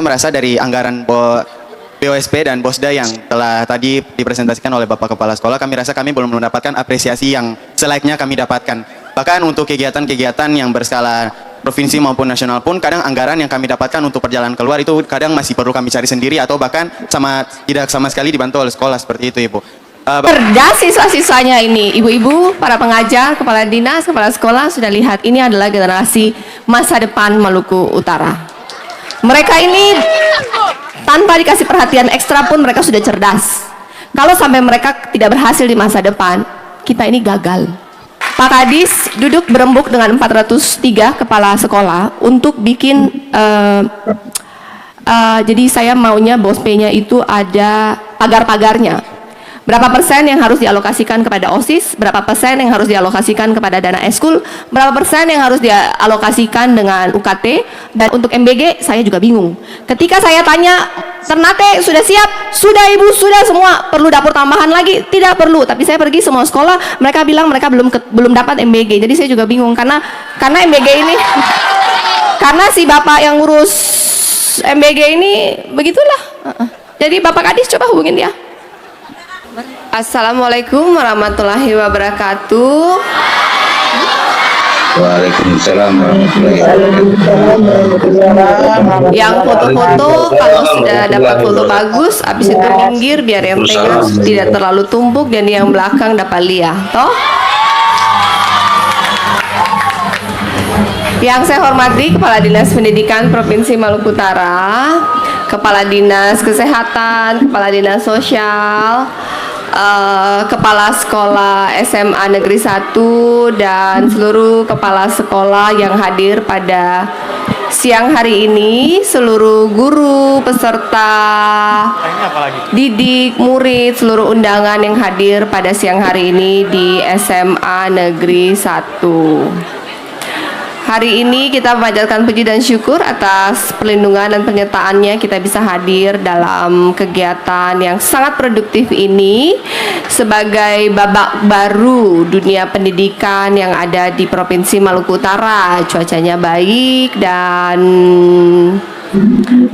merasa dari anggaran BOSP dan BOSDA yang telah tadi dipresentasikan oleh Bapak Kepala Sekolah, kami rasa kami belum mendapatkan apresiasi yang selayaknya kami dapatkan. Bahkan untuk kegiatan-kegiatan yang berskala provinsi maupun nasional pun, kadang anggaran yang kami dapatkan untuk perjalanan keluar itu kadang masih perlu kami cari sendiri atau bahkan tidak sama sekali dibantu oleh sekolah, seperti itu Ibu. Cerdas siswa-siswanya ini, ibu-ibu, para pengajar, kepala dinas, kepala sekolah sudah lihat ini adalah generasi masa depan Maluku Utara. Mereka ini tanpa dikasih perhatian ekstra pun mereka sudah cerdas. Kalau sampai mereka tidak berhasil di masa depan, kita ini gagal. Pak Kadis duduk berembuk dengan 403 kepala sekolah untuk bikin jadi saya maunya BOSP-nya itu ada pagar-pagarnya. Berapa persen yang harus dialokasikan kepada OSIS, berapa persen yang harus dialokasikan kepada dana eskul, berapa persen yang harus dialokasikan dengan UKT, dan untuk MBG saya juga bingung. Ketika saya tanya, Ternate sudah siap? Sudah Ibu, sudah semua. Perlu dapur tambahan lagi? Tidak perlu. Tapi saya pergi semua sekolah, mereka bilang mereka belum dapat MBG. Jadi saya juga bingung karena MBG ini, karena si bapak yang ngurus MBG ini begitulah. Jadi Bapak Kadis coba hubungin dia. Assalamualaikum warahmatullahi wabarakatuh. Waalaikumsalam warahmatullahi wabarakatuh. Yang foto-foto kalau sudah dapat foto bagus, habis itu minggir biar yang tengah tidak terlalu tumpuk dan yang belakang dapat lihat. Toh? Yang saya hormati Kepala Dinas Pendidikan Provinsi Maluku Utara, Kepala Dinas Kesehatan, Kepala Dinas Sosial, Kepala Sekolah SMA Negeri 1 dan seluruh kepala sekolah yang hadir pada siang hari ini, seluruh guru, peserta didik, murid, seluruh undangan yang hadir pada siang hari ini di SMA Negeri 1. Hari ini kita memanjatkan puji dan syukur atas perlindungan dan penyertaannya kita bisa hadir dalam kegiatan yang sangat produktif ini sebagai babak baru dunia pendidikan yang ada di Provinsi Maluku Utara. Cuacanya baik dan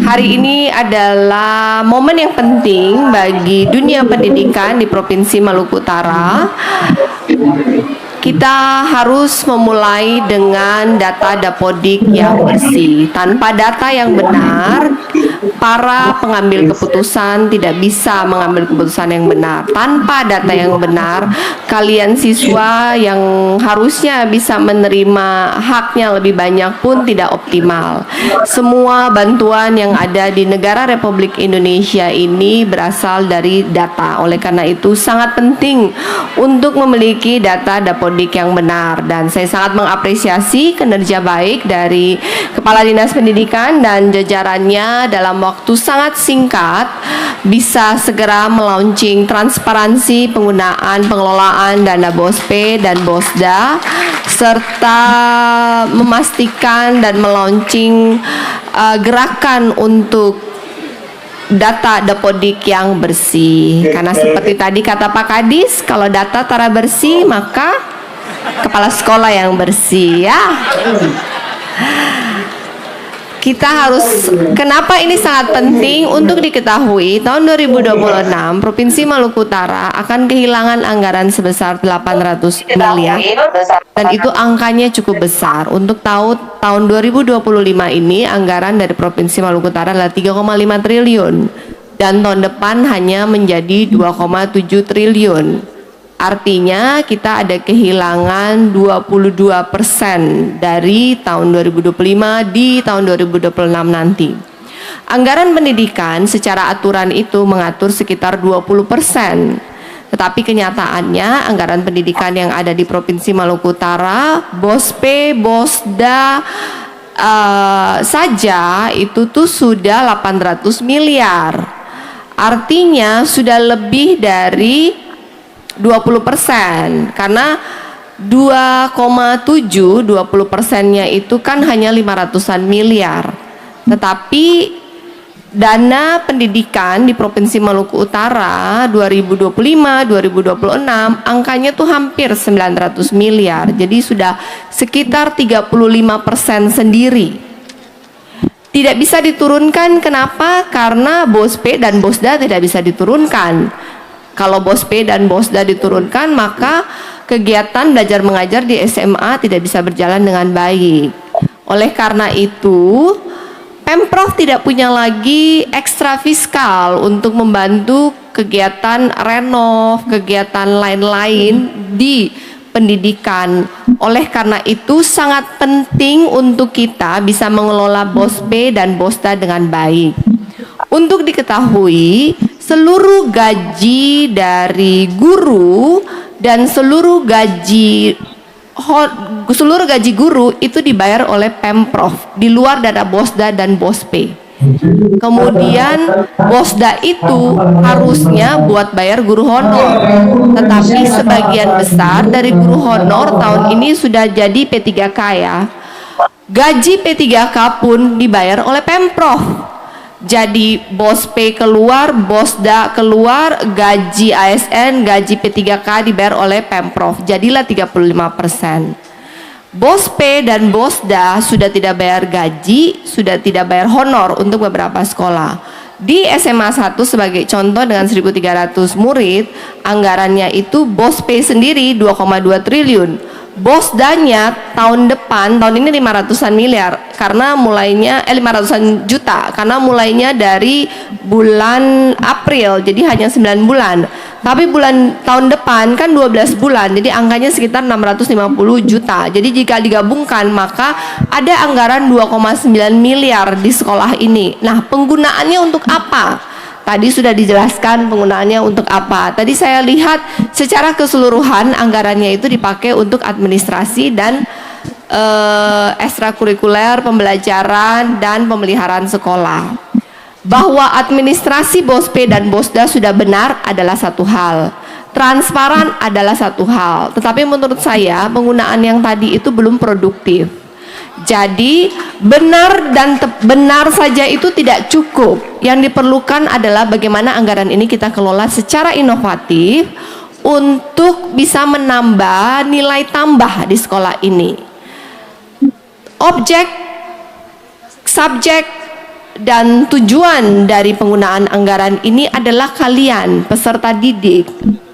hari ini adalah momen yang penting bagi dunia pendidikan di Provinsi Maluku Utara. Kita harus memulai dengan data Dapodik yang bersih. Tanpa data yang benar, para pengambil keputusan tidak bisa mengambil keputusan yang benar. Tanpa data yang benar, kalian siswa yang harusnya bisa menerima haknya lebih banyak pun tidak optimal. Semua bantuan yang ada di negara Republik Indonesia ini berasal dari data. Oleh karena itu sangat penting untuk memiliki data Dapodik yang benar, dan saya sangat mengapresiasi kinerja baik dari Kepala Dinas Pendidikan dan jajarannya dalam waktu sangat singkat bisa segera melaunching transparansi penggunaan pengelolaan dana BOSP dan BOSDA serta memastikan dan melaunching gerakan untuk data Dapodik yang bersih. Karena seperti tadi kata Pak Kadis, kalau data tara bersih maka kepala sekolah yang bersih, ya. Kita harus, kenapa ini sangat penting untuk diketahui, tahun 2026 Provinsi Maluku Utara akan kehilangan anggaran sebesar 800 miliar dan itu angkanya cukup besar. Untuk tahun 2025 ini anggaran dari Provinsi Maluku Utara adalah 3,5 triliun dan tahun depan hanya menjadi 2,7 triliun. Artinya kita ada kehilangan 22% dari tahun 2025 di tahun 2026 nanti. Anggaran pendidikan secara aturan itu mengatur sekitar 20%. Tetapi kenyataannya anggaran pendidikan yang ada di Provinsi Maluku Utara, BOSP, BOSDA saja itu tuh sudah 800 miliar. Artinya sudah lebih dari 20%, karena 20%-nya itu kan hanya 500-an miliar. Tetapi dana pendidikan di Provinsi Maluku Utara 2025-2026 angkanya tuh hampir 900 miliar. Jadi sudah sekitar 35% sendiri. Tidak bisa diturunkan, kenapa? Karena BOSP dan BOSDA tidak bisa diturunkan. Kalau BOSP dan BOSDA diturunkan, maka kegiatan belajar mengajar di SMA tidak bisa berjalan dengan baik. Oleh karena itu, Pemprov tidak punya lagi ekstra fiskal untuk membantu kegiatan renov, kegiatan lain-lain di pendidikan. Oleh karena itu sangat penting untuk kita bisa mengelola BOSP dan BOSDA dengan baik. Untuk diketahui, seluruh gaji dari guru dan seluruh gaji guru itu dibayar oleh Pemprov di luar dana BOSDA dan BOSP. Kemudian BOSDA itu harusnya buat bayar guru honor, tetapi sebagian besar dari guru honor tahun ini sudah jadi P3K ya. Gaji P3K pun dibayar oleh Pemprov. Jadi BOSP keluar, BOSDA keluar, gaji ASN, gaji P3K dibayar oleh Pemprov. Jadilah 35%. BOSP dan BOSDA sudah tidak bayar gaji, sudah tidak bayar honor untuk beberapa sekolah. Di SMA 1 sebagai contoh dengan 1.300 murid, anggarannya itu BOSP sendiri 2,2 triliun. BOSDA-nya tahun depan, tahun ini 500-an miliar karena mulainya 500-an juta karena mulainya dari bulan April, jadi hanya 9 bulan. Tapi tahun depan kan 12 bulan, jadi angkanya sekitar 650 juta. Jadi jika digabungkan maka ada anggaran 2,9 miliar di sekolah ini. Nah, penggunaannya untuk apa? Tadi sudah dijelaskan penggunaannya untuk apa. Tadi saya lihat secara keseluruhan anggarannya itu dipakai untuk administrasi dan ekstrakurikuler, pembelajaran dan pemeliharaan sekolah. Bahwa administrasi BOSP dan BOSDA sudah benar adalah satu hal, transparan adalah satu hal, tetapi menurut saya penggunaan yang tadi itu belum produktif. Jadi benar saja itu tidak cukup. Yang diperlukan adalah bagaimana anggaran ini kita kelola secara inovatif untuk bisa menambah nilai tambah di sekolah ini. Objek, subjek, dan tujuan dari penggunaan anggaran ini adalah kalian, peserta didik,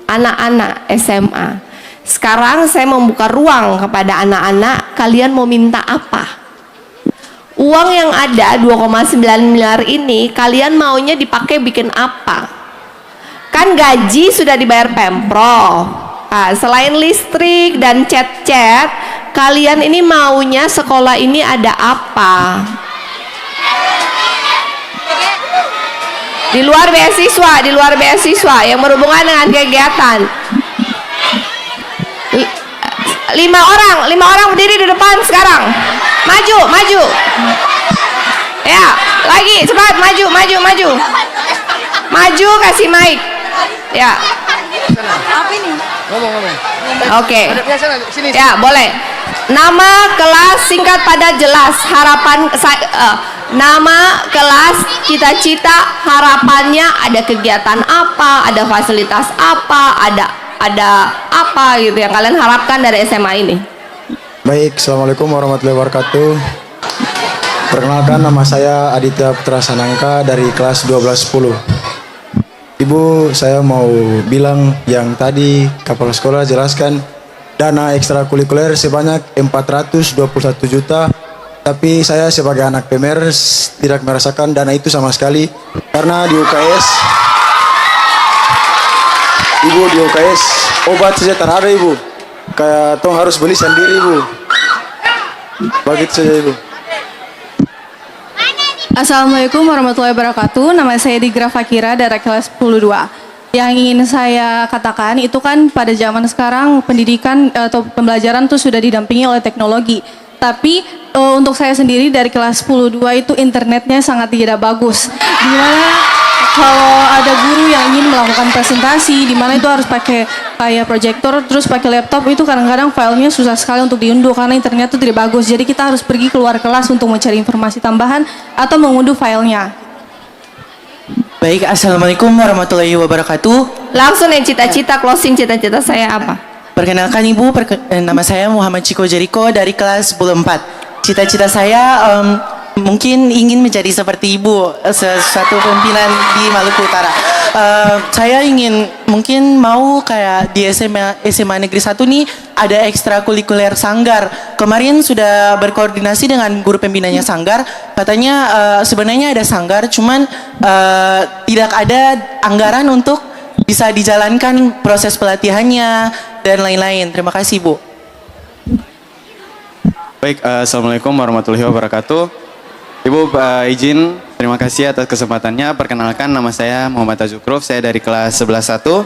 anak-anak SMA. Sekarang saya membuka ruang kepada anak-anak, kalian mau minta apa? Uang yang ada 2,9 miliar ini kalian maunya dipakai bikin apa? Kan gaji sudah dibayar Pemprov. Nah, selain listrik dan cat-cat, kalian ini maunya sekolah ini ada apa? Di luar beasiswa yang berhubungan dengan kegiatan. 5 orang berdiri di depan sekarang. Maju. Ya, lagi cepat maju. Maju kasih mic. Ya. Apa ini? Ngomong. Oke. Ya, boleh. Nama kelas singkat padat jelas. Nama kelas, cita-cita, harapannya, ada kegiatan apa, ada fasilitas apa, ada apa gitu yang kalian harapkan dari SMA ini. Baik, Assalamualaikum warahmatullahi wabarakatuh. Perkenalkan, nama saya Aditya Putra Sanangka dari kelas 1210. Ibu, saya mau bilang yang tadi kepala sekolah jelaskan dana ekstrakurikuler sebanyak 421 juta. Tapi saya sebagai anak PMR tidak merasakan dana itu sama sekali. Karena di UKS, Ibu, di UKS obat saja tak ada, Ibu. Kayak tong harus beli sendiri, Ibu. Begitu saja, Ibu. Assalamualaikum warahmatullahi wabarakatuh. Nama saya Digra Fakira dari kelas 102. Yang ingin saya katakan itu kan pada zaman sekarang pendidikan atau pembelajaran itu sudah didampingi oleh teknologi. Tapi untuk saya sendiri dari kelas 102 itu internetnya sangat tidak bagus. Dimana kalau ada guru yang ingin melakukan presentasi, dimana itu harus pakai kayak proyektor, terus pakai laptop, itu kadang-kadang filenya susah sekali untuk diunduh karena internet itu tidak bagus. Jadi kita harus pergi keluar kelas untuk mencari informasi tambahan atau mengunduh filenya. Baik, Assalamualaikum warahmatullahi wabarakatuh. Langsung nih cita-cita, closing cita-cita saya apa? Perkenalkan Ibu, nama saya Muhammad Ciko Jeriko dari kelas 10 4. Cita-cita saya mungkin ingin menjadi seperti ibu, sesuatu pimpinan di Maluku Utara. Saya ingin mungkin mau kayak di SMA Negeri 1 nih ada ekstrakurikuler sanggar. Kemarin sudah berkoordinasi dengan guru pembinanya sanggar. Katanya sebenarnya ada sanggar, cuman tidak ada anggaran untuk bisa dijalankan proses pelatihannya dan lain-lain. Terima kasih, Bu. Baik, Assalamualaikum warahmatullahi wabarakatuh. Ibu izin, terima kasih atas kesempatannya. Perkenalkan, nama saya Muhammad Azukruf, saya dari kelas 11-1.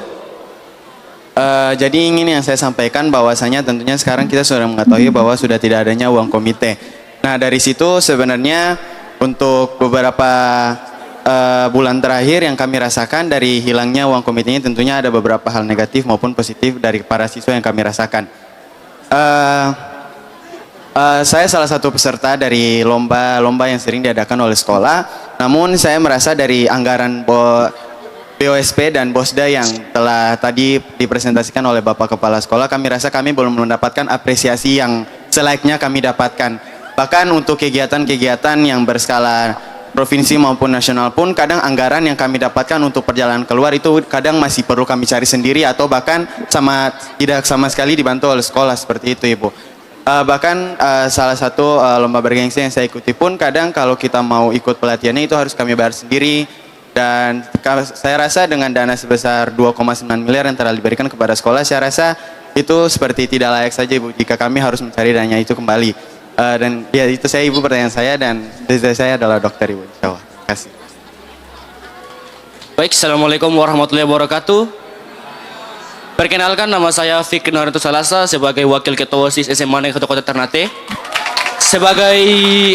Jadi ingin yang saya sampaikan bahwasanya tentunya sekarang kita sudah mengetahui bahwa sudah tidak adanya uang komite. Nah dari situ sebenarnya untuk beberapa bulan terakhir yang kami rasakan dari hilangnya uang komitenya tentunya ada beberapa hal negatif maupun positif dari para siswa yang kami rasakan. Saya salah satu peserta dari lomba-lomba yang sering diadakan oleh sekolah. Namun saya merasa dari anggaran BOSP dan BOSDA yang telah tadi dipresentasikan oleh Bapak Kepala Sekolah, kami rasa kami belum mendapatkan apresiasi yang selayaknya kami dapatkan. Bahkan untuk kegiatan-kegiatan yang berskala provinsi maupun nasional pun kadang anggaran yang kami dapatkan untuk perjalanan keluar itu kadang masih perlu kami cari sendiri atau bahkan tidak sama sekali dibantu oleh sekolah, seperti itu Ibu. Bahkan salah satu lomba bergengsi yang saya ikuti pun kadang kalau kita mau ikut pelatihannya itu harus kami bayar sendiri, dan saya rasa dengan dana sebesar 2,9 miliar yang telah diberikan kepada sekolah, saya rasa itu seperti tidak layak saja Ibu jika kami harus mencari dana itu kembali. Dan ya itu saya Ibu pertanyaan saya, dan cita saya adalah dokter Ibu. Terima kasih. Baik, Assalamualaikum warahmatullahi wabarakatuh. Perkenalkan, nama saya Fikri Noranto Salasa sebagai Wakil Ketua OSIS SMA Negeri 1 Kota Ternate. Sebagai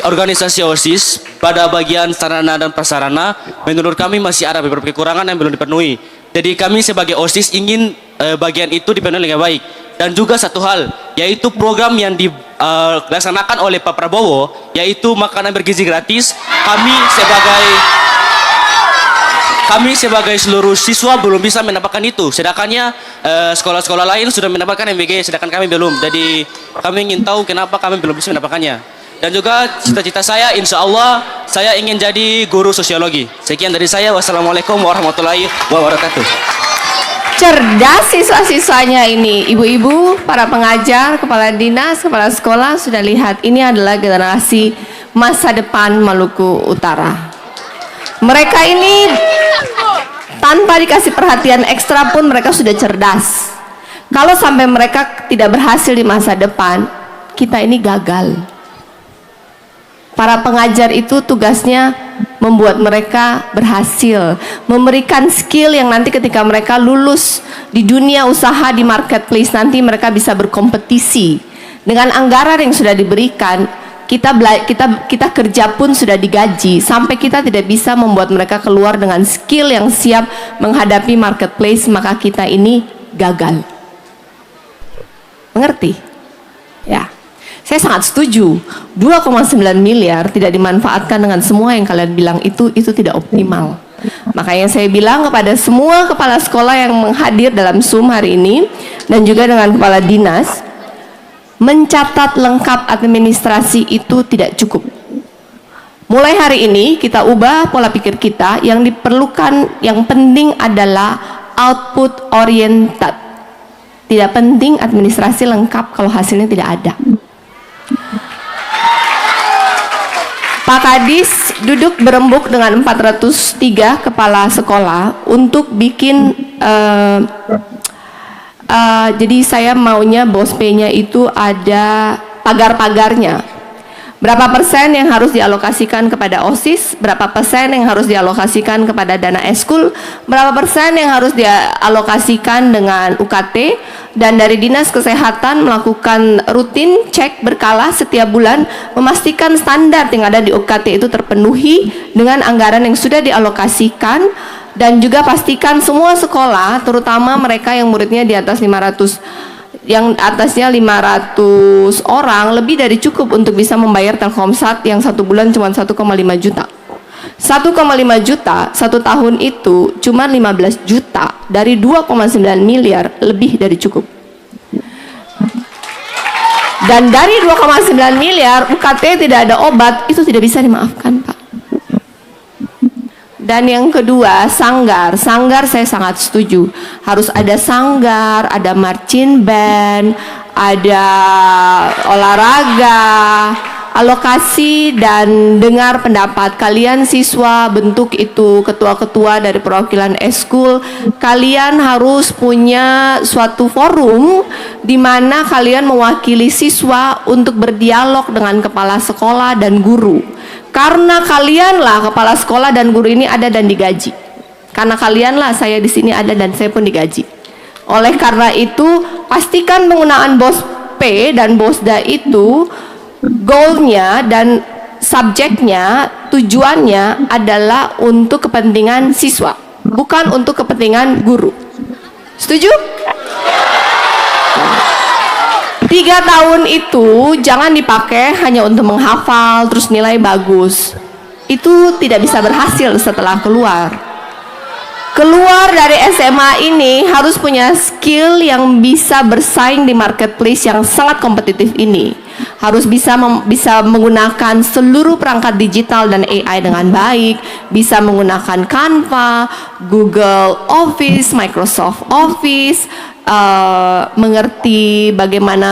organisasi OSIS, pada bagian sarana dan prasarana, menurut kami masih ada beberapa kekurangan yang belum dipenuhi. Jadi kami sebagai OSIS ingin bagian itu dipenuhi dengan baik. Dan juga satu hal, yaitu program yang dilaksanakan oleh Pak Prabowo, yaitu makanan bergizi gratis. Kami sebagai seluruh siswa belum bisa mendapatkan itu. Sedangkannya sekolah-sekolah lain sudah mendapatkan MBG, sedangkan kami belum. Jadi kami ingin tahu kenapa kami belum bisa mendapatkannya. Dan juga cita-cita saya, insya Allah saya ingin jadi guru sosiologi. Sekian dari saya. Wassalamualaikum warahmatullahi wabarakatuh. Cerdas siswa-siswanya ini, ibu-ibu, para pengajar, kepala dinas, kepala sekolah sudah lihat ini adalah generasi masa depan Maluku Utara. Mereka ini tanpa dikasih perhatian ekstra pun mereka sudah cerdas. Kalau sampai mereka tidak berhasil di masa depan, kita ini gagal. Para pengajar itu tugasnya membuat mereka berhasil, memberikan skill yang nanti ketika mereka lulus di dunia usaha, di marketplace, nanti mereka bisa berkompetisi. Dengan anggaran yang sudah diberikan, kita kerja pun sudah digaji, sampai kita tidak bisa membuat mereka keluar dengan skill yang siap menghadapi marketplace, maka kita ini gagal. Mengerti? Ya. Saya sangat setuju. 2,9 miliar tidak dimanfaatkan dengan semua yang kalian bilang itu tidak optimal. Makanya saya bilang kepada semua kepala sekolah yang menghadir dalam Zoom hari ini dan juga dengan kepala dinas, mencatat lengkap administrasi itu tidak cukup. Mulai hari ini kita ubah pola pikir kita. Yang diperlukan, yang penting adalah output oriented. Tidak penting administrasi lengkap kalau hasilnya tidak ada. Pak Kadis duduk berembuk dengan 403 kepala sekolah untuk bikin jadi saya maunya BOSP-nya itu ada pagar-pagarnya. Berapa persen yang harus dialokasikan kepada OSIS, berapa persen yang harus dialokasikan kepada dana eskul, berapa persen yang harus dialokasikan dengan UKT, dan dari Dinas Kesehatan melakukan rutin cek berkala setiap bulan, memastikan standar yang ada di UKT itu terpenuhi dengan anggaran yang sudah dialokasikan. Dan juga pastikan semua sekolah, terutama mereka yang muridnya di atas 500, yang atasnya 500 orang, lebih dari cukup untuk bisa membayar Telkomsat yang satu bulan cuma 1,5 juta. 1,5 juta satu tahun itu cuma 15 juta dari 2,9 miliar, lebih dari cukup. Dan dari 2,9 miliar UKT tidak ada obat, itu tidak bisa dimaafkan, Pak. Dan yang kedua, sanggar. Sanggar saya sangat setuju. Harus ada sanggar, ada marching band, ada olahraga, alokasi dan dengar pendapat kalian siswa, bentuk itu ketua-ketua dari perwakilan eskul. Kalian harus punya suatu forum di mana kalian mewakili siswa untuk berdialog dengan kepala sekolah dan guru. Karena kalianlah kepala sekolah dan guru ini ada dan digaji. Karena kalianlah saya di sini ada dan saya pun digaji. Oleh karena itu, pastikan penggunaan BOS P dan BOSDA itu goalnya dan subjeknya, tujuannya adalah untuk kepentingan siswa, bukan untuk kepentingan guru. Setuju? 3 tahun itu jangan dipakai hanya untuk menghafal terus nilai bagus. Itu tidak bisa berhasil setelah keluar. Keluar dari SMA ini harus punya skill yang bisa bersaing di marketplace yang sangat kompetitif ini. Harus bisa menggunakan seluruh perangkat digital dan AI dengan baik, bisa menggunakan Canva, Google Office, Microsoft Office, mengerti bagaimana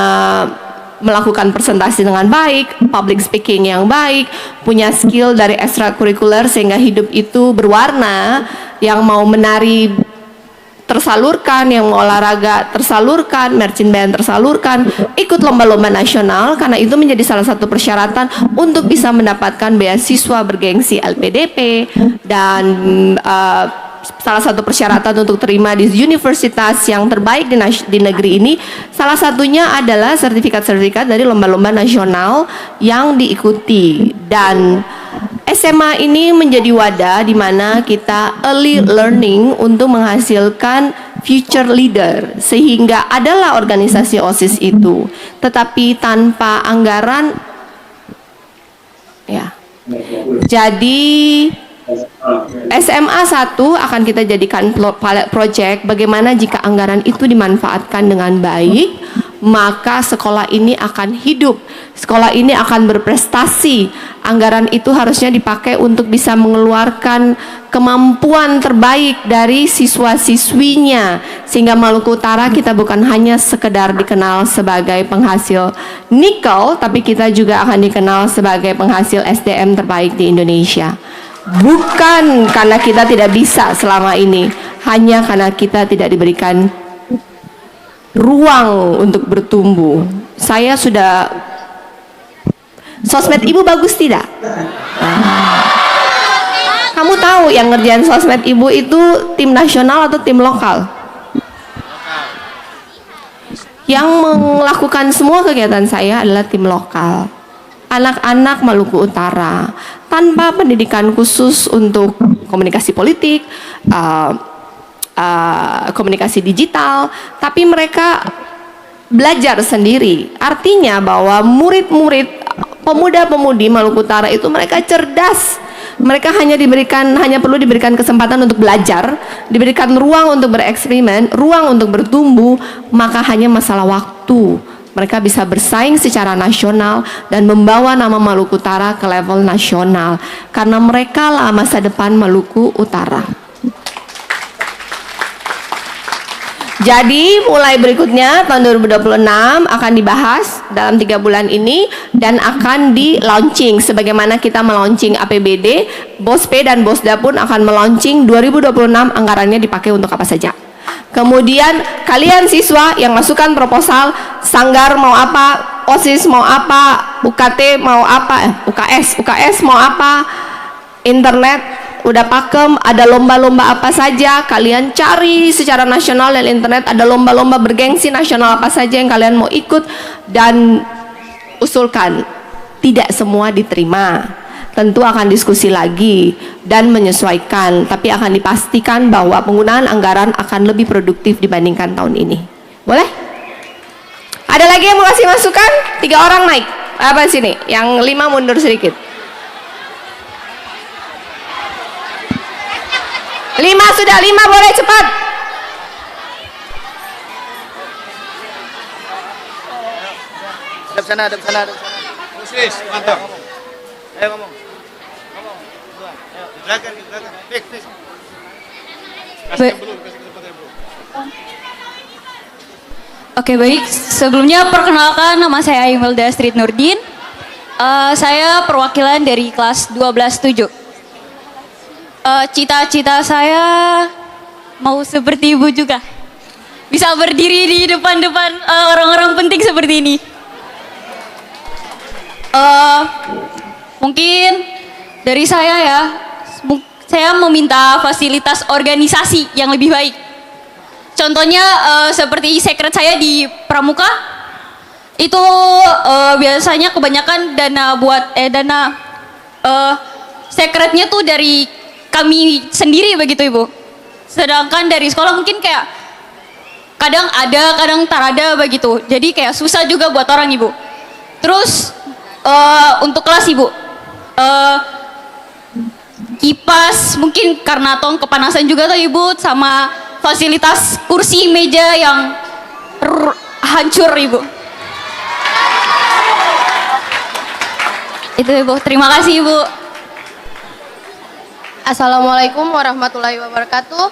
melakukan presentasi dengan baik, public speaking yang baik, punya skill dari ekstrakurikuler sehingga hidup itu berwarna, yang mau menari tersalurkan, yang mau olahraga tersalurkan, marching band tersalurkan, ikut lomba-lomba nasional karena itu menjadi salah satu persyaratan untuk bisa mendapatkan beasiswa bergengsi LPDP dan salah satu persyaratan untuk terima di universitas yang terbaik di negeri ini, salah satunya adalah sertifikat-sertifikat dari lomba-lomba nasional yang diikuti. Dan SMA ini menjadi wadah di mana kita early learning untuk menghasilkan future leader, sehingga adalah organisasi OSIS itu, tetapi tanpa anggaran ya. Jadi SMA 1 akan kita jadikan pilot project bagaimana jika anggaran itu dimanfaatkan dengan baik, maka sekolah ini akan hidup, sekolah ini akan berprestasi. Anggaran itu harusnya dipakai untuk bisa mengeluarkan kemampuan terbaik dari siswa-siswinya, sehingga Maluku Utara kita bukan hanya sekedar dikenal sebagai penghasil nikel, tapi kita juga akan dikenal sebagai penghasil SDM terbaik di Indonesia. Bukan karena kita tidak bisa selama ini, hanya karena kita tidak diberikan ruang untuk bertumbuh. Saya sudah sosmed ibu bagus tidak? Kamu tahu yang ngerjain sosmed ibu itu tim nasional atau tim lokal? Yang melakukan semua kegiatan saya adalah tim lokal. Anak-anak Maluku Utara tanpa pendidikan khusus untuk komunikasi politik, komunikasi digital, tapi mereka belajar sendiri. Artinya bahwa murid-murid, pemuda-pemudi Maluku Utara itu mereka cerdas. Mereka hanya perlu diberikan kesempatan untuk belajar, diberikan ruang untuk bereksperimen, ruang untuk bertumbuh, maka hanya masalah waktu. Mereka bisa bersaing secara nasional dan membawa nama Maluku Utara ke level nasional, karena mereka lah masa depan Maluku Utara. Jadi mulai berikutnya tahun 2026 akan dibahas dalam 3 bulan ini dan akan di launching sebagaimana kita melaunching APBD, BOSP dan BOSDA pun akan melaunching 2026 anggarannya dipakai untuk apa saja. Kemudian kalian siswa yang masukkan proposal, sanggar mau apa, OSIS mau apa, UKT mau apa, UKS mau apa, internet udah pakem, ada lomba-lomba apa saja, kalian cari secara nasional dan internet ada lomba-lomba bergengsi nasional apa saja yang kalian mau ikut dan usulkan. Tidak semua diterima, tentu akan diskusi lagi dan menyesuaikan, tapi akan dipastikan bahwa penggunaan anggaran akan lebih produktif dibandingkan tahun ini. Boleh? Ada lagi yang mau kasih masukan? 3 orang naik apa sini, yang 5 mundur sedikit. 5 sudah, 5 boleh cepat. Siap. sana, hadap sana. Sis, mantap. Ayo ngomong. Belakang. Fix. Ba- Oke baik, sebelumnya perkenalkan nama saya Imelda Street Nurdin. Saya perwakilan dari kelas 12-7. Cita-cita saya mau seperti ibu juga. Bisa berdiri di depan-depan orang-orang penting seperti ini. Mungkin dari saya ya, saya meminta fasilitas organisasi yang lebih baik. Contohnya seperti sekret saya di Pramuka, itu biasanya kebanyakan dana sekretnya tuh dari kami sendiri begitu Ibu. Sedangkan dari sekolah mungkin kayak kadang ada, kadang tak ada begitu. Jadi kayak susah juga buat orang Ibu. Terus untuk kelas Ibu, kipas mungkin karena tong kepanasan juga tuh Ibu, sama fasilitas kursi meja yang hancur Ibu. Itu Ibu, terima kasih Ibu. Assalamualaikum warahmatullahi wabarakatuh.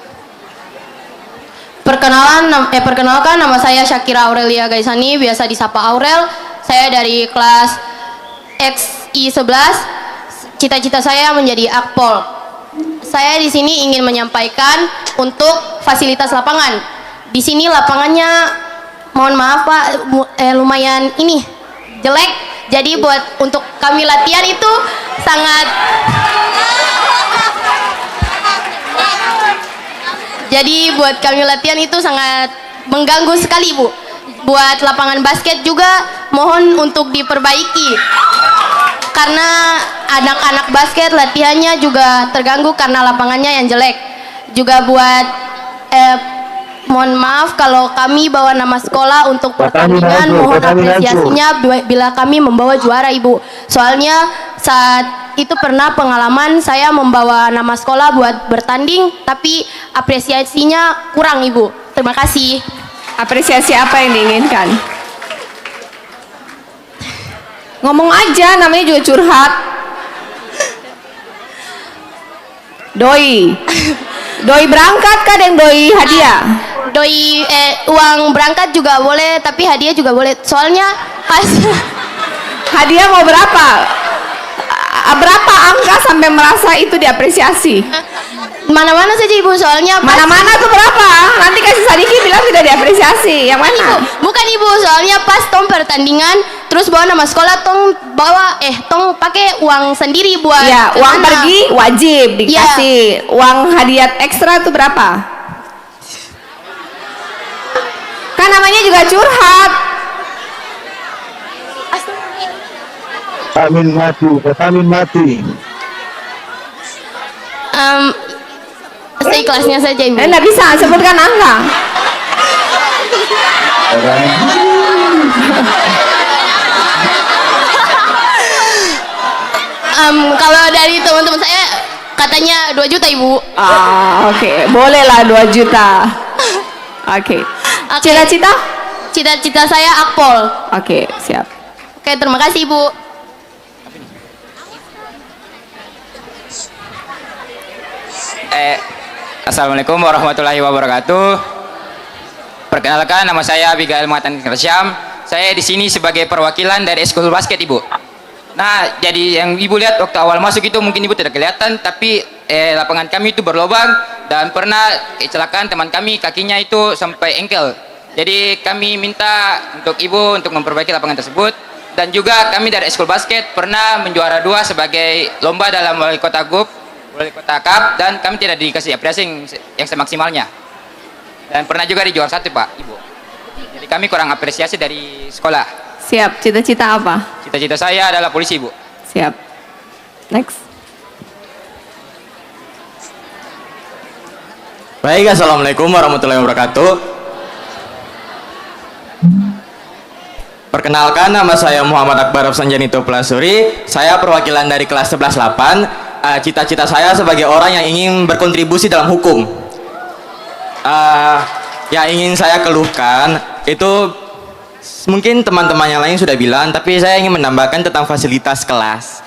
Perkenalkan nama saya Syakira Aurelia Gaisani, biasa disapa Aurel. Saya dari kelas XI 11. Cita-cita saya menjadi Akpol. Saya di sini ingin menyampaikan untuk fasilitas lapangan. Di sini lapangannya, mohon maaf Pak, lumayan ini jelek. Jadi untuk kami latihan itu sangat. Jadi buat kami latihan itu sangat mengganggu sekali Bu. Buat lapangan basket juga mohon untuk diperbaiki. Karena anak-anak basket latihannya juga terganggu karena lapangannya yang jelek. Juga buat mohon maaf kalau kami bawa nama sekolah untuk pertandingan, mohon apresiasinya bila kami membawa juara Ibu. Soalnya saat itu pernah pengalaman saya membawa nama sekolah buat bertanding, tapi apresiasinya kurang Ibu. Terima kasih. Apresiasi apa yang diinginkan? Ngomong aja, namanya juga curhat. Doi berangkat kan yang doi hadiah? Doi uang berangkat juga boleh, tapi hadiah juga boleh. Soalnya pas Hadiah mau berapa? Berapa angka sampai merasa itu diapresiasi? mana-mana saja Ibu, soalnya pas Mana-mana tuh berapa? Nanti kasih Sadiki bilang tidak diapresiasi. Yang mana? bukan Ibu, soalnya pas tong pertandingan terus bawa nama sekolah, tong pakai uang sendiri buat Ya, uang sana. pergi wajib dikasih. Uang hadiah ekstra tuh berapa? Kan namanya juga curhat. Vitamin mati. Seikhlasnya saja Ibu. Nggak bisa sebutkan angka. Kalau dari teman-teman saya katanya 2 juta Ibu. Oke. Boleh lah 2 juta. Oke. Cita-cita? Cita-cita saya Akpol. Oke, siap. Oke, terima kasih Ibu. Assalamualaikum warahmatullahi wabarakatuh. Perkenalkan, nama saya Abigail Matan Kersyam. Saya di sini sebagai perwakilan dari Eskul Basket, Ibu. Nah, jadi yang Ibu lihat waktu awal masuk itu mungkin Ibu tidak kelihatan, tapi lapangan kami itu berlubang dan pernah kecelakaan teman kami, kakinya itu sampai engkel. Jadi kami minta untuk Ibu untuk memperbaiki lapangan tersebut. Dan juga kami dari Eskul Basket pernah menjuara 2 sebagai lomba dalam Wali Kota Cup, dan kami tidak dikasih apresiasi yang semaksimalnya. Dan pernah juga di juara 1 Pak, Ibu. Jadi kami kurang apresiasi dari sekolah. Siap. Cita-cita apa? Cita-cita saya adalah polisi, Bu. Siap. Next. Baik, assalamualaikum warahmatullahi wabarakatuh. Perkenalkan, nama saya Muhammad Akbar Sanjanito Plasuri. Saya perwakilan dari kelas 11-8. Cita-cita saya sebagai orang yang ingin berkontribusi dalam hukum. Yang ingin saya keluhkan itu Mungkin teman-teman yang lain sudah bilang, tapi saya ingin menambahkan tentang fasilitas kelas.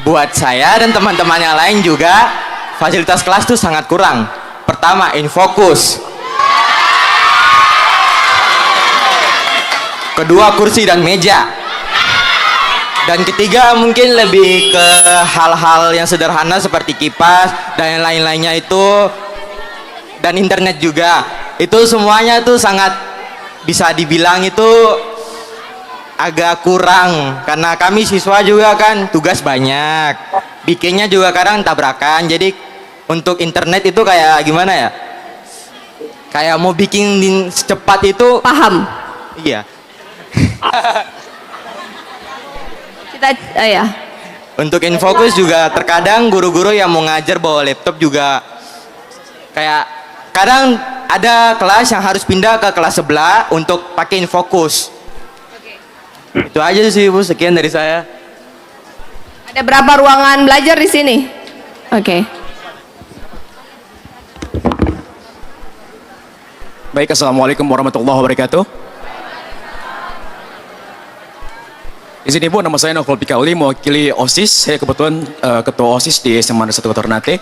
Buat saya dan teman-teman yang lain juga, fasilitas kelas itu sangat kurang. Pertama, Infokus. Kedua, kursi dan meja. Dan ketiga, mungkin lebih ke hal-hal yang sederhana seperti kipas dan yang lain-lainnya itu, dan internet juga. Itu semuanya tuh sangat bisa dibilang itu agak kurang, karena kami siswa juga kan tugas banyak, bikinnya juga kadang tabrakan. Jadi untuk internet itu kayak gimana ya, kayak mau bikin secepat itu. Paham? Iya. Ya. Untuk Infokus juga terkadang guru-guru yang mau ngajar bawa laptop juga kayak kadang ada kelas yang harus pindah ke kelas sebelah untuk pakai Infokus. Itu aja sih Bu, sekian dari saya. Ada berapa ruangan belajar di sini? Oke. Baik, assalamualaikum warahmatullahi wabarakatuh. Di sini Bu, nama saya Novel Pikauli, mewakili OSIS. Saya kebetulan ketua OSIS di SMA 1 Kota Ternate.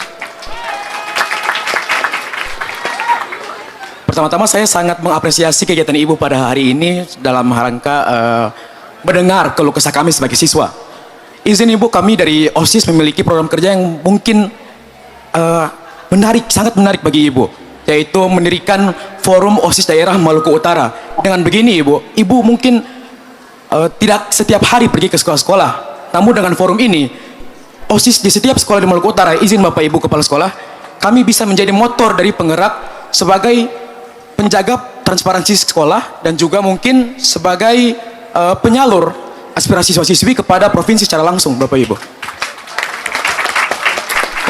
Pertama-tama saya sangat mengapresiasi kegiatan Ibu pada hari ini dalam rangka mendengar keluh kesah kami sebagai siswa. Izin Ibu, kami dari OSIS memiliki program kerja yang mungkin menarik, sangat menarik bagi Ibu, yaitu mendirikan Forum OSIS Daerah Maluku Utara. Dengan begini Ibu mungkin tidak setiap hari pergi ke sekolah-sekolah, namun dengan forum ini, OSIS di setiap sekolah di Maluku Utara, izin Bapak Ibu Kepala Sekolah, kami bisa menjadi motor dari penggerak sebagai penjaga transparansi sekolah dan juga mungkin sebagai penyalur aspirasi siswa-siswi kepada provinsi secara langsung, Bapak Ibu.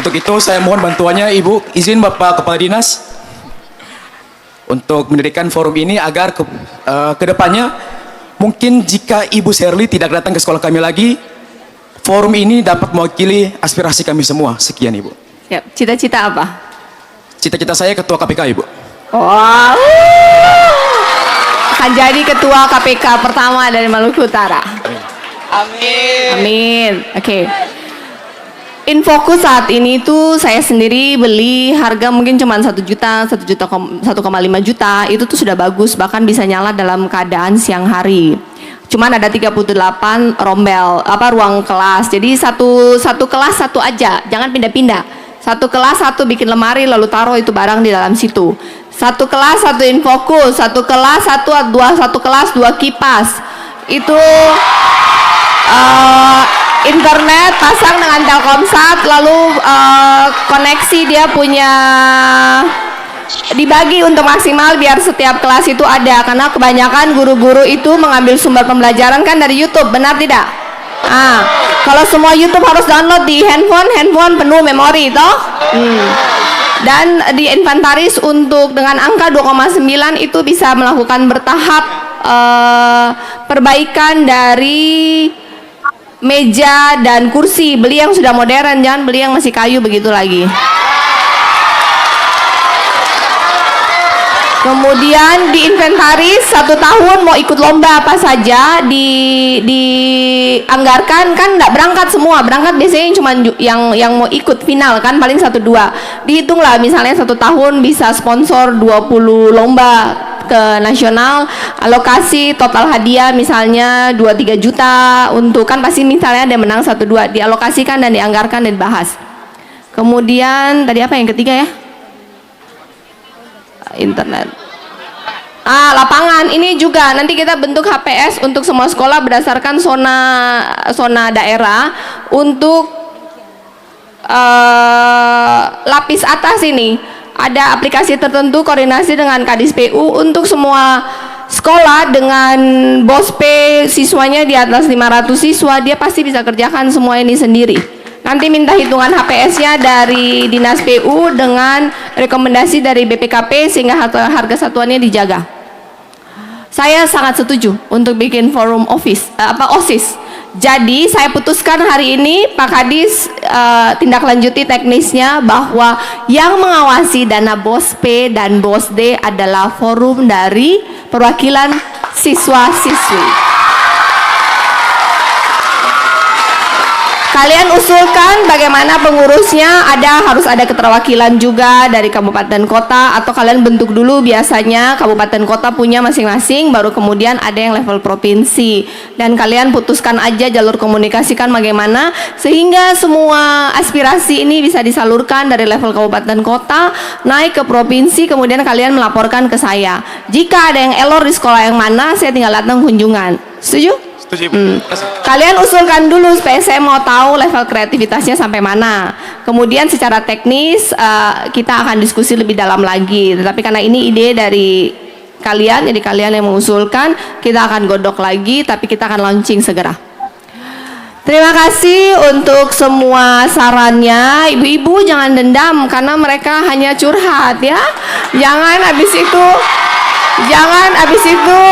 Untuk itu saya mohon bantuannya Ibu, izin Bapak Kepala Dinas untuk mendirikan forum ini agar ke depannya mungkin jika Ibu Sherly tidak datang ke sekolah kami lagi, forum ini dapat mewakili aspirasi kami semua. Sekian Ibu. Ya, cita-cita apa? Cita-cita saya ketua KPK Ibu. Wow. Akan jadi ketua KPK pertama dari Maluku Utara. Amin. Amin. Oke. Infokus saat ini tuh saya sendiri beli harga mungkin cuma 1 juta, 1,5 juta. Itu tuh sudah bagus, bahkan bisa nyala dalam keadaan siang hari. Cuman ada 38 ruang kelas. Jadi satu kelas satu aja, jangan pindah-pindah. Satu kelas satu bikin lemari lalu taruh itu barang di dalam situ. Satu kelas satu Infokus, satu kelas dua kipas. Itu internet pasang dengan Telkomsat, lalu koneksi dia punya dibagi untuk maksimal biar setiap kelas itu ada, karena kebanyakan guru-guru itu mengambil sumber pembelajaran kan dari YouTube, benar tidak? Kalau semua YouTube harus download di handphone penuh memori toh. Dan di inventaris untuk dengan angka 2,9 itu bisa melakukan bertahap perbaikan dari meja dan kursi. Beli yang sudah modern, jangan beli yang masih kayu begitu lagi. Kemudian di inventaris 1 tahun mau ikut lomba apa saja dianggarkan, kan nggak berangkat semua, berangkat biasanya cuma yang mau ikut final kan paling 1-2. Dihitunglah misalnya 1 tahun bisa sponsor 20 lomba ke nasional, alokasi total hadiah misalnya 2-3 juta untuk, kan pasti misalnya ada yang menang 1-2, dialokasikan dan dianggarkan dan dibahas. Kemudian tadi apa yang ketiga ya? Internet. Lapangan ini juga nanti kita bentuk HPS untuk semua sekolah berdasarkan zona daerah untuk lapis atas ini. Ada aplikasi tertentu koordinasi dengan Kadis PU untuk semua sekolah dengan BOSP siswanya di atas 500 siswa, dia pasti bisa kerjakan semua ini sendiri. Nanti minta hitungan HPS-nya dari Dinas PU dengan rekomendasi dari BPKP sehingga harga satuannya dijaga. Saya sangat setuju untuk bikin forum OSIS. Jadi saya putuskan hari ini Pak Kadis tindak lanjuti teknisnya bahwa yang mengawasi dana BOS P dan BOS D adalah forum dari perwakilan siswa-siswi. Kalian usulkan bagaimana pengurusnya, harus ada keterwakilan juga dari kabupaten kota, atau kalian bentuk dulu, biasanya kabupaten kota punya masing-masing, baru kemudian ada yang level provinsi. Dan kalian putuskan aja jalur komunikasikan bagaimana sehingga semua aspirasi ini bisa disalurkan dari level kabupaten kota naik ke provinsi, kemudian kalian melaporkan ke saya. Jika ada yang error di sekolah yang mana, saya tinggal datang kunjungan. Setuju? Kalian usulkan dulu supaya saya mau tahu level kreativitasnya sampai mana. Kemudian secara teknis kita akan diskusi lebih dalam lagi. Tetapi karena ini ide dari kalian, jadi kalian yang mengusulkan, kita akan godok lagi, tapi kita akan launching segera. Terima kasih untuk semua sarannya. Ibu-ibu jangan dendam karena mereka hanya curhat ya. Jangan habis itu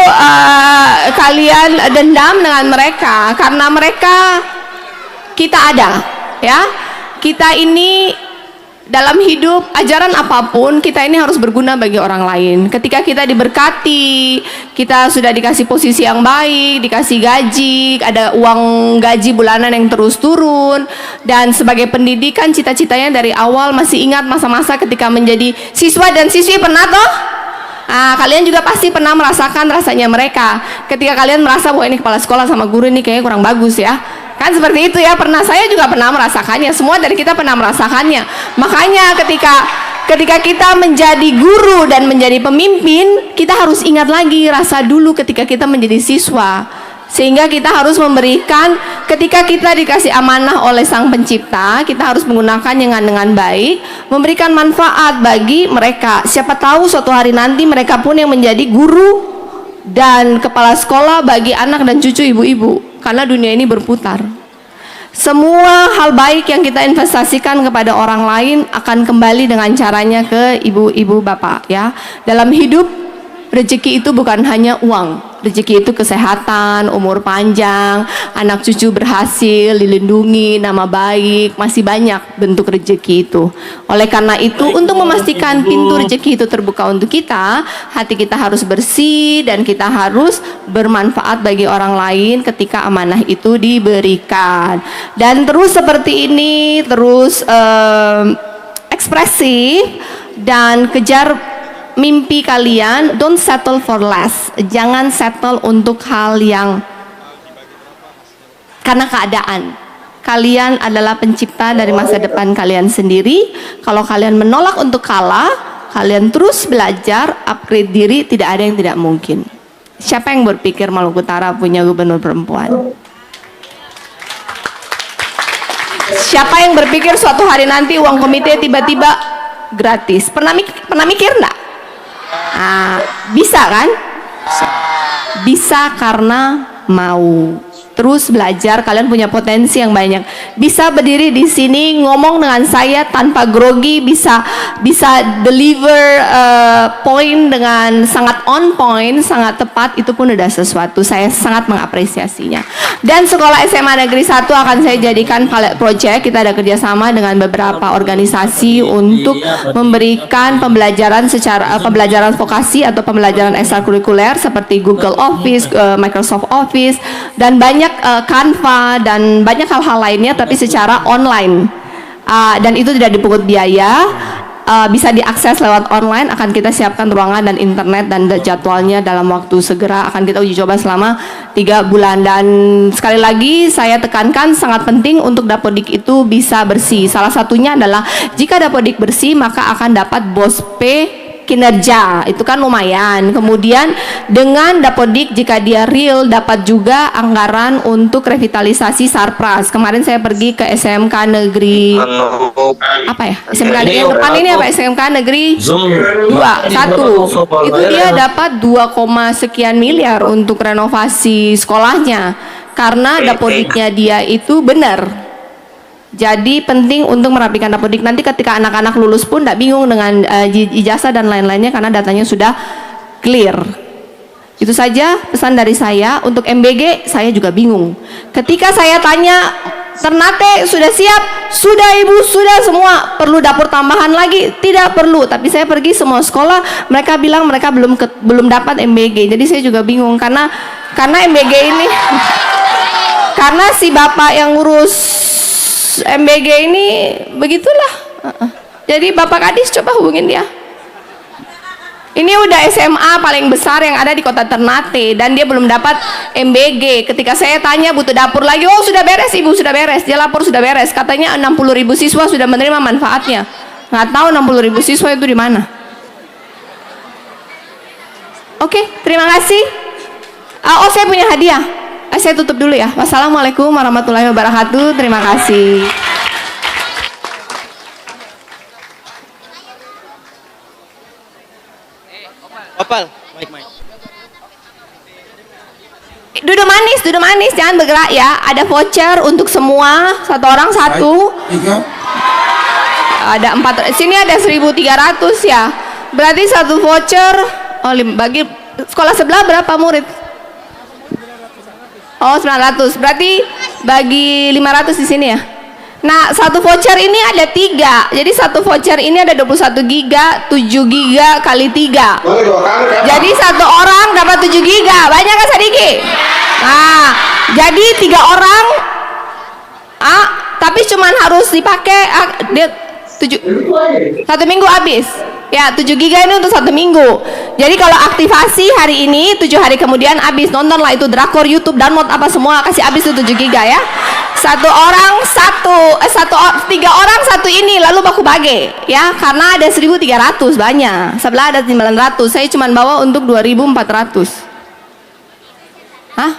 kalian dendam dengan mereka, karena mereka kita ada ya. Kita ini dalam hidup, ajaran apapun, kita ini harus berguna bagi orang lain. Ketika kita diberkati, kita sudah dikasih posisi yang baik, dikasih gaji, ada uang gaji bulanan yang terus turun, dan sebagai pendidikan cita-citanya dari awal. Masih ingat masa-masa ketika menjadi siswa dan siswi, pernah toh? Nah, kalian juga pasti pernah merasakan rasanya mereka ketika kalian merasa bahwa ini kepala sekolah sama guru ini kayaknya kurang bagus ya. Kan seperti itu ya, saya juga pernah merasakannya. Semua dari kita pernah merasakannya. Makanya ketika kita menjadi guru dan menjadi pemimpin, kita harus ingat lagi rasa dulu ketika kita menjadi siswa. Sehingga kita harus memberikan, ketika kita dikasih amanah oleh Sang Pencipta, kita harus menggunakannya dengan baik, memberikan manfaat bagi mereka. Siapa tahu suatu hari nanti mereka pun yang menjadi guru dan kepala sekolah bagi anak dan cucu ibu-ibu. Karena dunia ini berputar. Semua hal baik yang kita investasikan kepada orang lain akan kembali dengan caranya ke ibu-ibu bapak ya. Dalam hidup, rezeki itu bukan hanya uang. Rezeki itu kesehatan, umur panjang, anak cucu berhasil, dilindungi, nama baik, masih banyak bentuk rezeki itu. Oleh karena itu, untuk memastikan pintu rezeki itu terbuka untuk kita, hati kita harus bersih dan kita harus bermanfaat bagi orang lain ketika amanah itu diberikan. Dan terus seperti ini, terus ekspresif dan kejar mimpi kalian. Don't settle for less. Jangan settle untuk hal yang karena keadaan. Kalian adalah pencipta dari masa depan kalian sendiri. Kalau kalian menolak untuk kalah, kalian terus belajar, upgrade diri, tidak ada yang tidak mungkin. Siapa yang berpikir Maluku Utara punya gubernur perempuan? Siapa yang berpikir suatu hari nanti uang komite tiba-tiba gratis? Pernah mikir enggak? Nah, bisa kan? Bisa karena mau terus belajar. Kalian punya potensi yang banyak. Bisa berdiri di sini ngomong dengan saya tanpa grogi, bisa deliver point dengan sangat on point, sangat tepat. Itu pun udah sesuatu. Saya sangat mengapresiasinya. Dan sekolah SMA Negeri 1 akan saya jadikan pilot project. Kita ada kerjasama dengan beberapa organisasi untuk memberikan pembelajaran secara pembelajaran vokasi atau pembelajaran ekstrakurikuler seperti Google Office, Microsoft Office, dan banyak Canva dan banyak hal-hal lainnya, tapi secara online. Dan itu tidak dipungut biaya, bisa diakses lewat online. Akan kita siapkan ruangan dan internet dan jadwalnya dalam waktu segera. Akan kita uji coba selama 3 bulan. Dan sekali lagi saya tekankan, sangat penting untuk Dapodik itu bisa bersih. Salah satunya adalah jika Dapodik bersih, maka akan dapat BOS P kinerja, itu kan lumayan. Kemudian dengan Dapodik, jika dia real, dapat juga anggaran untuk revitalisasi Sarpras. Kemarin saya pergi ke SMK Negeri apa ya? SMK Negeri yang depan ini apa? SMK Negeri 1. Itu dia dapat 2, sekian miliar untuk renovasi sekolahnya karena Dapodiknya dia itu benar. Jadi penting untuk merapikan Dapodik. Nanti ketika anak-anak lulus pun tidak bingung dengan ijazah dan lain-lainnya karena datanya sudah clear. Itu saja pesan dari saya. Untuk MBG saya juga bingung. Ketika saya tanya, Ternate sudah siap? Sudah Ibu, sudah semua. Perlu dapur tambahan lagi? Tidak perlu. Tapi saya pergi semua sekolah, mereka bilang mereka belum dapat MBG. Jadi saya juga bingung karena MBG ini karena si bapak yang ngurus MBG ini begitulah. Jadi Bapak Kadis coba hubungin dia. Ini udah SMA paling besar yang ada di kota Ternate dan dia belum dapat MBG. Ketika saya tanya butuh dapur lagi, oh sudah beres Ibu, sudah beres. Dia lapor sudah beres. Katanya 60.000 siswa sudah menerima manfaatnya. Nggak tahu 60.000 siswa itu di mana. Oke, terima kasih. Oh, saya punya hadiah. Saya tutup dulu ya. Wassalamualaikum warahmatullahi wabarakatuh. Terima kasih. Opal, mic. Duduk manis, jangan bergerak ya. Ada voucher untuk semua, satu orang satu. Ada 4, sini ada 1.300 ya. Berarti satu voucher, bagi sekolah sebelah berapa murid? Oh 900, berarti bagi 500 di sini ya. Nah, satu voucher ini ada 3. Jadi satu voucher ini ada 21 giga, 7 giga kali 3. Jadi satu orang dapat 7 giga. Banyak kan sedikit? Nah, jadi 3 orang tapi cuman harus dipakai dia 1 minggu habis. Ya, 7 giga ini untuk 1 minggu. Jadi kalau aktivasi hari ini, 7 hari kemudian habis. Nontonlah itu drakor, YouTube, download apa semua, kasih habis itu 7 giga ya. 3 orang satu ini, lalu baku bagi ya, karena ada 1.300 banyak. Sebelah ada 900. Saya cuma bawa untuk 2.400. Hah?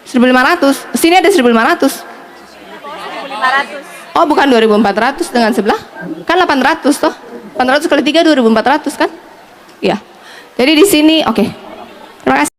1.500. Sini ada 1.500. Oh, bukan 2.400 dengan sebelah. Kan 800 toh. 800 kali 3 2.400 kan? Iya. Jadi di sini oke. Terima kasih.